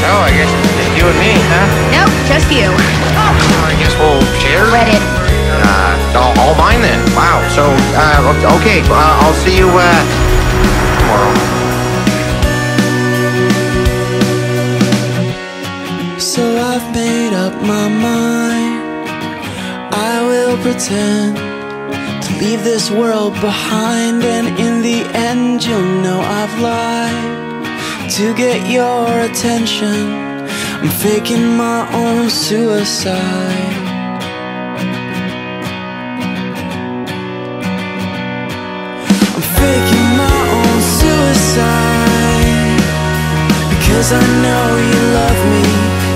So, I guess it's just you and me, huh? Nope, just you. I guess we'll share? Reddit. All mine then. Wow. So, okay. I'll see you, tomorrow. So I've made up my mind. I will pretend to leave this world behind, and in the end you'll know I've lied to get your attention. I'm faking my own suicide. I'm faking my own suicide because I know you love me,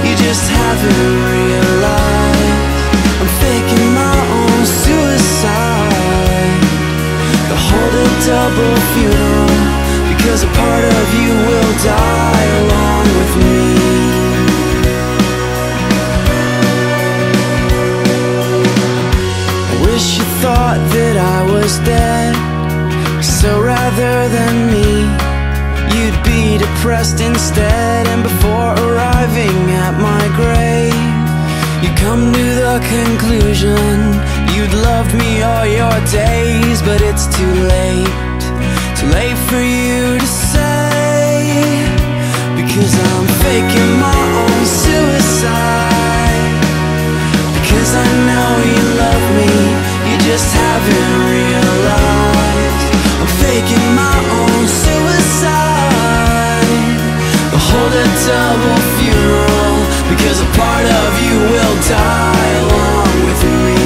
you just haven't realized. I'm faking my own suicide. They'll hold a double funeral because a part of you will die along with me. I wish you thought that I was dead, so rather than me, you'd be depressed instead. And before arriving at my grave, you come to the conclusion you'd loved me all your days. But it's too late for you to say, because I'm faking my own suicide. Because I know you love me, you just haven't realized. I'm faking my own suicide. They'll hold a double funeral because a part of you will die along with me.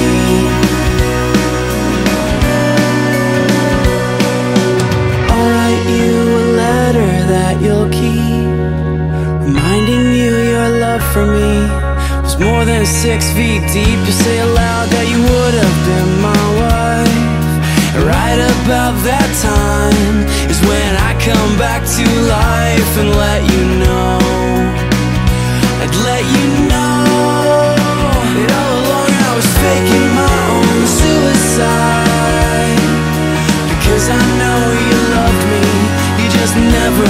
I'll write you a letter that you'll keep, reminding you your love for me was more than 6 feet deep. You say aloud that you would have been my wife, and right about that time is when I come back to life and let you know, I'd let you know that all along I was faking my own suicide. Because I know you loved me, you just never